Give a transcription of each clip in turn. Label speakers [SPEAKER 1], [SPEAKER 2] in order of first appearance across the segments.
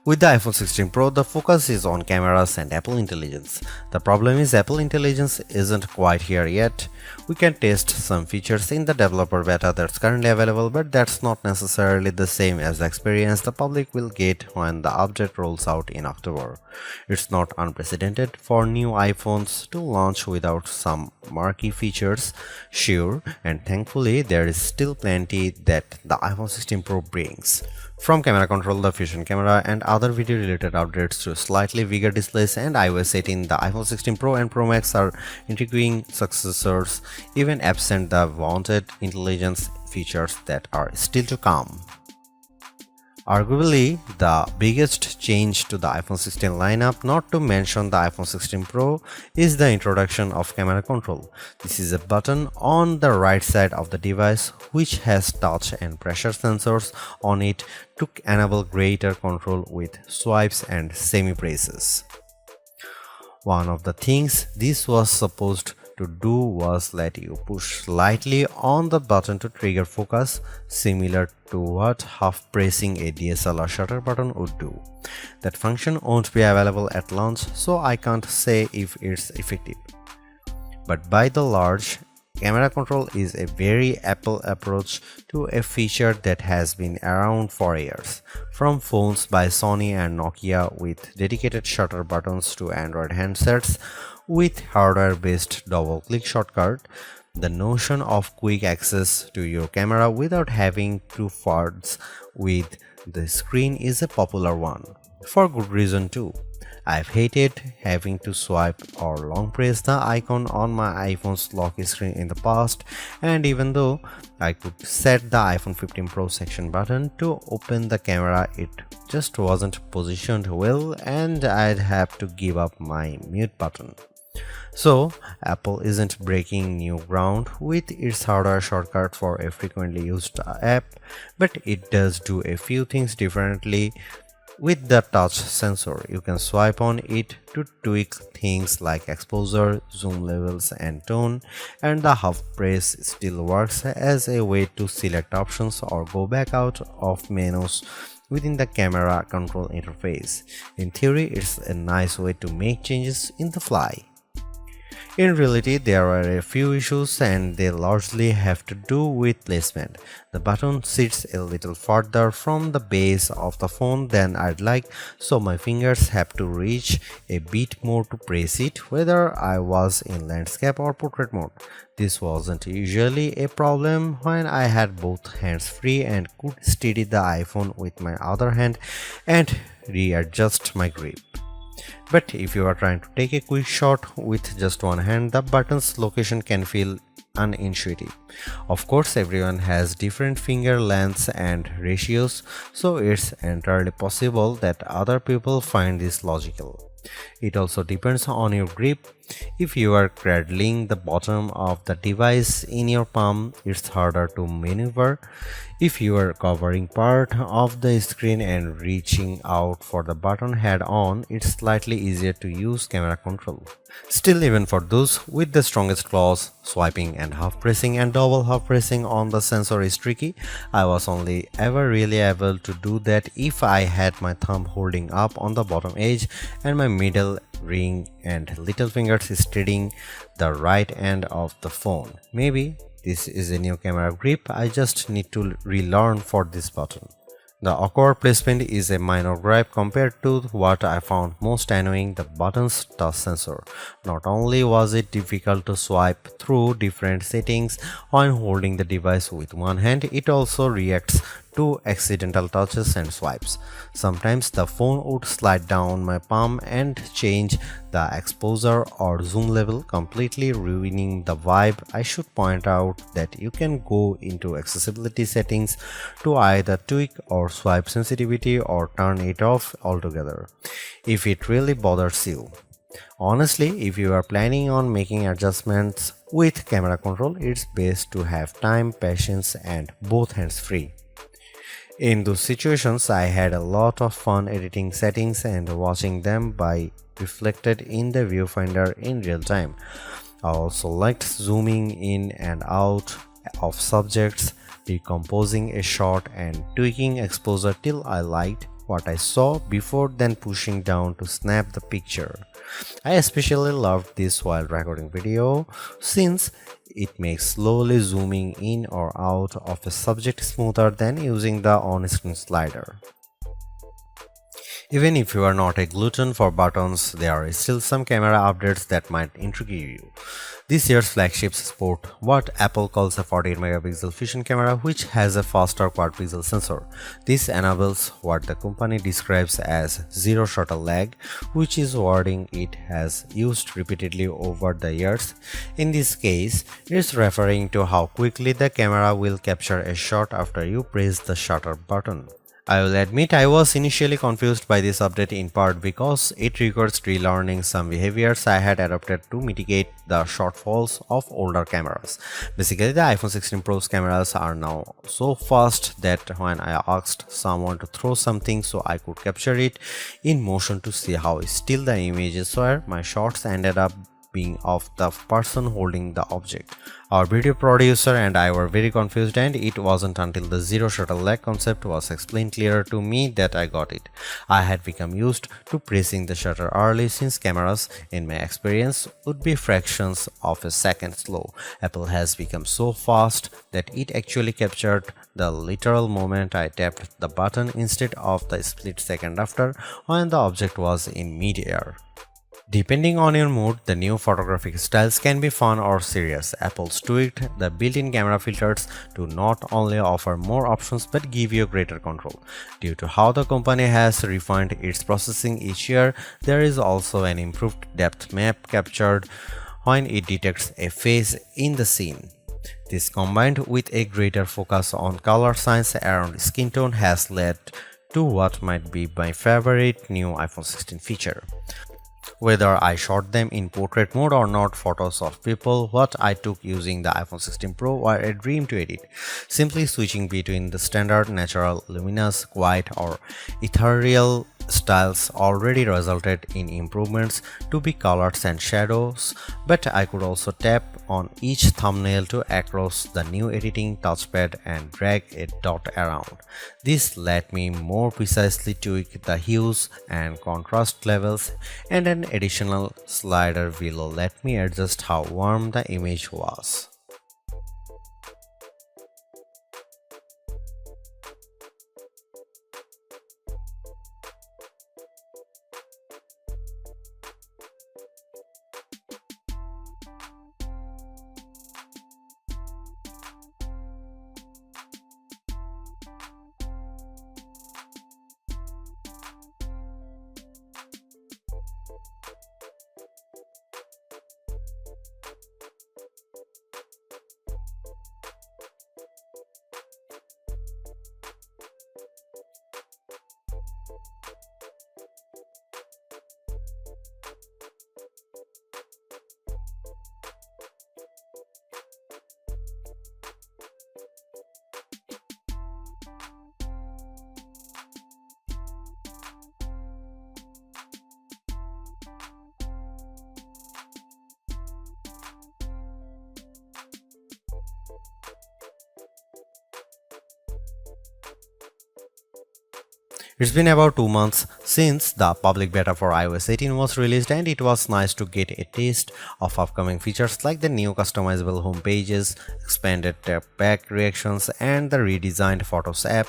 [SPEAKER 1] With the iPhone 16 Pro, the focus is on cameras and Apple Intelligence. The problem is Apple Intelligence isn't quite here yet. We can test some features in the developer beta that's currently available, but that's not necessarily the same as the experience the public will get when the update rolls out in October. It's not unprecedented for new iPhones to launch without some marquee features, sure, and thankfully there is still plenty that the iPhone 16 Pro brings. From camera control, the fusion camera, and other video related updates to slightly bigger displays and iOS 18, the iPhone 16 Pro and Pro Max are intriguing successors, even absent the wanted intelligence features that are still to come. Arguably, the biggest change to the iPhone 16 lineup, not to mention the iPhone 16 Pro, is the introduction of camera control. This is a button on the right side of the device which has touch and pressure sensors on it to enable greater control with swipes and semi-presses. One of the things this was supposed to do was let you push slightly on the button to trigger focus, similar to what half pressing a DSLR shutter button would do. That function won't be available at launch, so I can't say if it's effective. But by the large, camera control is a very Apple approach to a feature that has been around for years. From phones by Sony and Nokia with dedicated shutter buttons to Android handsets with hardware-based double-click shortcut, the notion of quick access to your camera without having to fudge with the screen is a popular one. For good reason too. I've hated having to swipe or long press the icon on my iPhone's lock screen in the past, and even though I could set the iPhone 15 Pro section button to open the camera, it just wasn't positioned well and I'd have to give up my mute button. So, Apple isn't breaking new ground with its hardware shortcut for a frequently used app, but it does do a few things differently. With the touch sensor, you can swipe on it to tweak things like exposure, zoom levels, and tone, and the half press still works as a way to select options or go back out of menus within the camera control interface. In theory, it's a nice way to make changes in the fly. In reality, there are a few issues and they largely have to do with placement. The button sits a little further from the base of the phone than I'd like, so my fingers have to reach a bit more to press it, whether I was in landscape or portrait mode. This wasn't usually a problem when I had both hands free and could steady the iPhone with my other hand and readjust my grip. But if you are trying to take a quick shot with just one hand, the button's location can feel unintuitive. Of course, everyone has different finger lengths and ratios, so it's entirely possible that other people find this logical. It also depends on your grip. If you are cradling the bottom of the device in your palm, it's harder to maneuver. If you are covering part of the screen and reaching out for the button head on, it's slightly easier to use camera control. Still, even for those with the strongest claws, swiping and half pressing and double half pressing on the sensor is tricky. I was only ever really able to do that if I had my thumb holding up on the bottom edge and my middle ring and little fingers steadying the right end of the phone. Maybe this is a new camera grip I just need to relearn for this button. The awkward placement is a minor gripe compared to what I found most annoying, the button's touch sensor. Not only was it difficult to swipe through different settings when holding the device with one hand, it also reacts to accidental touches and swipes. Sometimes the phone would slide down my palm and change the exposure or zoom level, completely ruining the vibe. I should point out that you can go into accessibility settings to either tweak or swipe sensitivity or turn it off altogether if it really bothers you. Honestly, if you are planning on making adjustments with camera control, it's best to have time, patience, and both hands free. In those situations, I had a lot of fun editing settings and watching them be reflected in the viewfinder in real time. I also liked zooming in and out of subjects, decomposing a shot and tweaking exposure till I liked what I saw before then pushing down to snap the picture. I especially loved this while recording video since it makes slowly zooming in or out of a subject smoother than using the on-screen slider. Even if you are not a glutton for buttons, there are still some camera updates that might intrigue you. This year's flagships sport what Apple calls a 48 megapixel fusion camera, which has a faster quad pixel sensor. This enables what the company describes as zero shutter lag, which is wording it has used repeatedly over the years. In this case, it's referring to how quickly the camera will capture a shot after you press the shutter button. I will admit I was initially confused by this update in part because it requires relearning some behaviors I had adopted to mitigate the shortfalls of older cameras. Basically, the iPhone 16 Pro's cameras are now so fast that when I asked someone to throw something so I could capture it in motion to see how still the images were, my shots ended up being of the person holding the object. Our video producer and I were very confused, and it wasn't until the zero shutter lag concept was explained clearer to me that I got it. I had become used to pressing the shutter early since cameras, in my experience, would be fractions of a second slow. Apple has become so fast that it actually captured the literal moment I tapped the button instead of the split second after when the object was in mid-air. Depending on your mood, the new photographic styles can be fun or serious. Apple's tweaked the built-in camera filters to not only offer more options but give you greater control. Due to how the company has refined its processing each year, there is also an improved depth map captured when it detects a face in the scene. This, combined with a greater focus on color science around skin tone, has led to what might be my favorite new iPhone 16 feature. Whether I shot them in portrait mode or not, photos of people what I took using the iPhone 16 Pro were a dream to edit. Simply switching between the standard, natural, luminous, quiet or ethereal styles already resulted in improvements to be colors and shadows, but I could also tap on each thumbnail to access the new editing touchpad and drag a dot around. This let me more precisely tweak the hues and contrast levels, and an additional slider will let me adjust how warm the image was. It's been about 2 months since the public beta for iOS 18 was released, and it was nice to get a taste of upcoming features like the new customizable home pages, expanded tap back reactions, and the redesigned Photos app.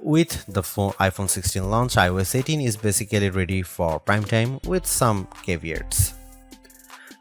[SPEAKER 1] With the iPhone 16 launch, iOS 18 is basically ready for prime time with some caveats.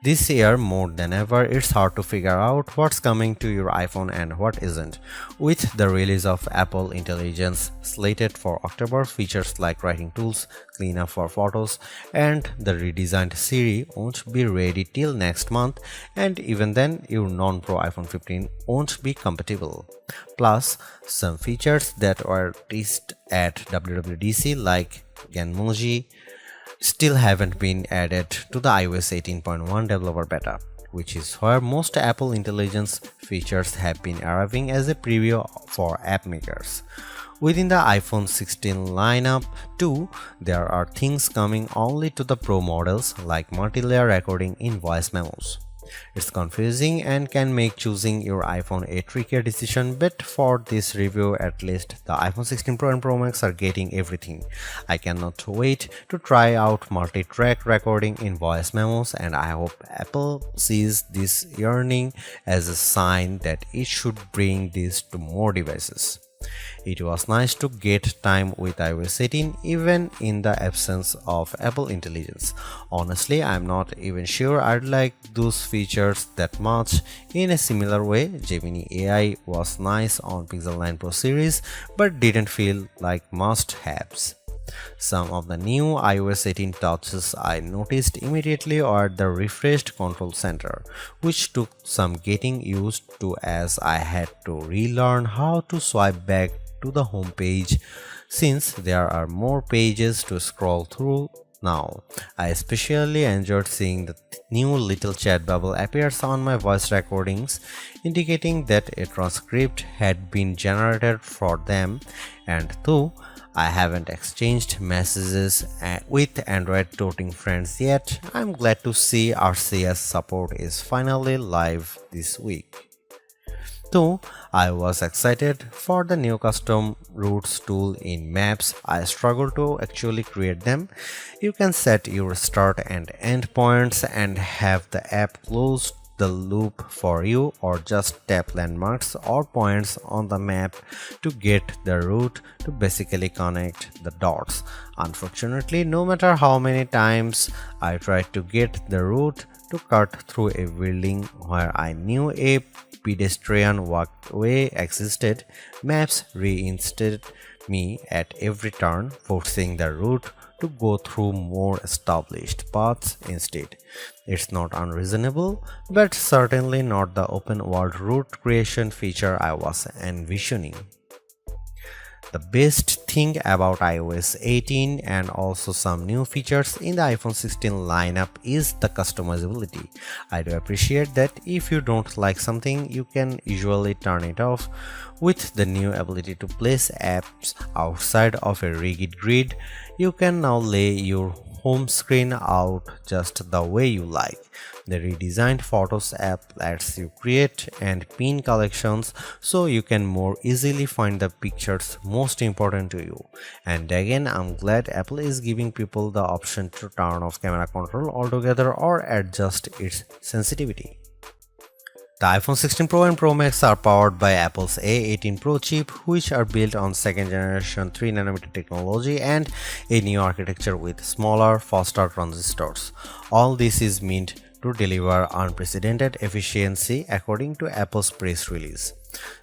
[SPEAKER 1] This year, more than ever, it's hard to figure out what's coming to your iPhone and what isn't. With the release of Apple Intelligence slated for October, features like writing tools, cleanup for photos, and the redesigned Siri won't be ready till next month, and even then, your non-Pro iPhone 15 won't be compatible. Plus, some features that were teased at WWDC like Genmoji still haven't been added to the iOS 18.1 developer beta, which is where most Apple Intelligence features have been arriving as a preview for app makers. Within the iPhone 16 lineup too, there are things coming only to the Pro models like multi-layer recording in voice memos. It's confusing and can make choosing your iPhone a trickier decision, but for this review at least, the iPhone 16 Pro and Pro Max are getting everything. I cannot wait to try out multi-track recording in voice memos, and I hope Apple sees this yearning as a sign that it should bring this to more devices. It was nice to get time with iOS 18 even in the absence of Apple Intelligence. Honestly, I'm not even sure I'd like those features that much. In a similar way, Gemini AI was nice on Pixel 9 Pro series but didn't feel like must-haves. Some of the new iOS 18 touches I noticed immediately are the refreshed control center, which took some getting used to as I had to relearn how to swipe back to the home page since there are more pages to scroll through now. I especially enjoyed seeing the new little chat bubble appears on my voice recordings, indicating that a transcript had been generated for them, and though I haven't exchanged messages with Android toting friends yet, I'm glad to see RCS support is finally live this week. Though I was excited for the new custom routes tool in Maps, I struggle to actually create them. You can set your start and end points and have the app close the loop for you, or just tap landmarks or points on the map to get the route to basically connect the dots. Unfortunately, no matter how many times I tried to get the route to cut through a building where I knew a pedestrian walkway existed, Maps reinstated me at every turn, forcing the route to go through more established paths instead. It's not unreasonable, but certainly not the open world route creation feature I was envisioning. The best thing about iOS 18 and also some new features in the iPhone 16 lineup is the customizability. I do appreciate that if you don't like something, you can usually turn it off. With the new ability to place apps outside of a rigid grid, you can now lay your home screen out just the way you like. The redesigned Photos app lets you create and pin collections so you can more easily find the pictures most important to you. And again, I'm glad Apple is giving people the option to turn off camera control altogether or adjust its sensitivity. The iPhone 16 Pro and Pro Max are powered by Apple's A18 Pro chip, which are built on second generation 3nm technology and a new architecture with smaller, faster transistors. All this is meant to deliver unprecedented efficiency according to Apple's press release.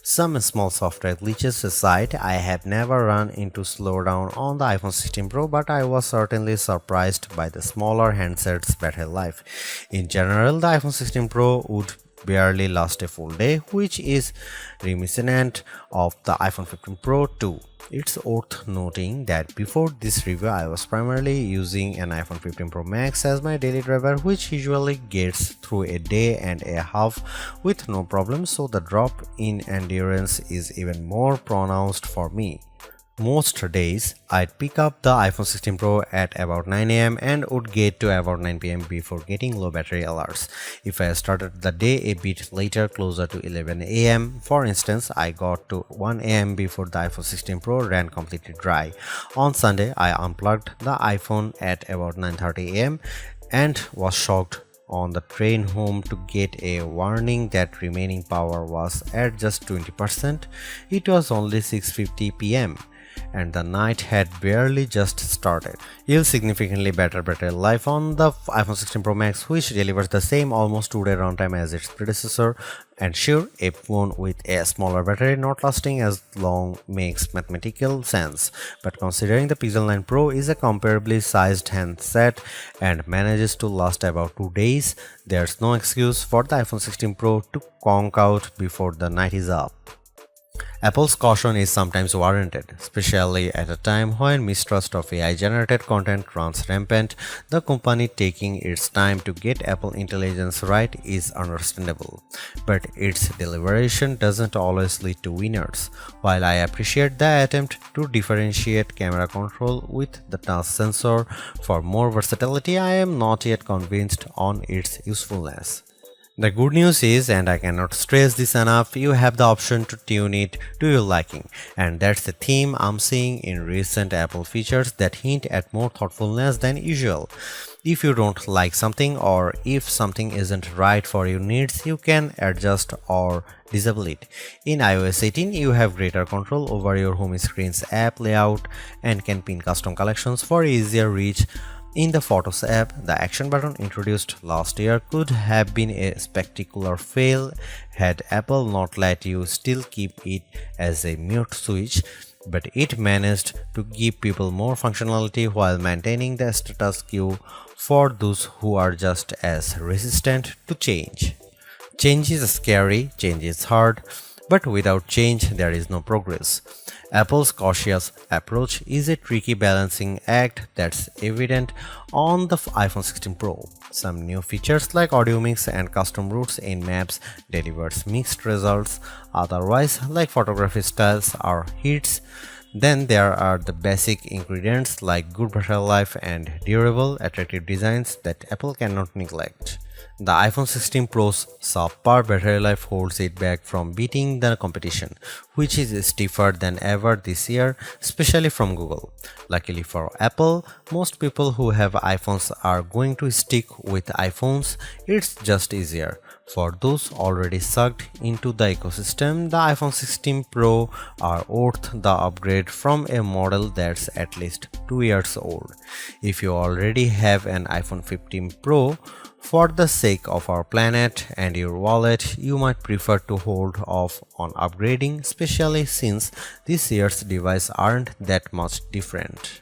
[SPEAKER 1] Some small software glitches aside, I have never run into slowdown on the iPhone 16 Pro, but I was certainly surprised by the smaller handset's battery life. In general, the iPhone 16 Pro would barely last a full day, which is reminiscent of the iPhone 15 Pro too. It's worth noting that before this review I was primarily using an iPhone 15 Pro Max as my daily driver, which usually gets through a day and a half with no problem, so the drop in endurance is even more pronounced for me. Most days, I'd pick up the iPhone 16 Pro at about 9 am and would get to about 9 pm before getting low battery alerts. If I started the day a bit later, closer to 11 am, for instance, I got to 1 am before the iPhone 16 Pro ran completely dry. On Sunday, I unplugged the iPhone at about 9:30 am and was shocked on the train home to get a warning that remaining power was at just 20%. It was only 6:50 pm. And the night had barely just started. You'll significantly better battery life on the iPhone 16 Pro Max, which delivers the same almost 2-day runtime as its predecessor. And sure, a phone with a smaller battery not lasting as long makes mathematical sense, but considering the Pixel 9 Pro is a comparably sized handset and manages to last about 2 days, there's no excuse for the iPhone 16 Pro to conk out before the night is up. Apple's caution is sometimes warranted, especially at a time when mistrust of AI-generated content runs rampant. The company taking its time to get Apple Intelligence right is understandable, but its deliberation doesn't always lead to winners. While I appreciate the attempt to differentiate camera control with the touch sensor for more versatility, I am not yet convinced on its usefulness. The good news is, and I cannot stress this enough, you have the option to tune it to your liking, and that's the theme I'm seeing in recent Apple features that hint at more thoughtfulness than usual. If you don't like something or if something isn't right for your needs, you can adjust or disable it. In iOS 18, you have greater control over your home screen's app layout and can pin custom collections for easier reach. In the Photos app, the action button introduced last year could have been a spectacular fail had Apple not let you still keep it as a mute switch, but it managed to give people more functionality while maintaining the status quo for those who are just as resistant to change. Change is scary, change is hard, but without change, there is no progress. Apple's cautious approach is a tricky balancing act that's evident on the iPhone 16 Pro. Some new features like audio mix and custom routes in Maps delivers mixed results, otherwise like photography styles are hits. Then there are the basic ingredients like good battery life and durable, attractive designs that Apple cannot neglect. The iPhone 16 Pro's subpar battery life holds it back from beating the competition, which is stiffer than ever this year, especially from Google. Luckily for Apple, most people who have iPhones are going to stick with iPhones. It's just easier. For those already sucked into the ecosystem, the iPhone 16 Pro are worth the upgrade from a model that's at least 2 years old. If you already have an iPhone 15 Pro, for the sake of our planet and your wallet, you might prefer to hold off on upgrading, especially since this year's devices aren't that much different.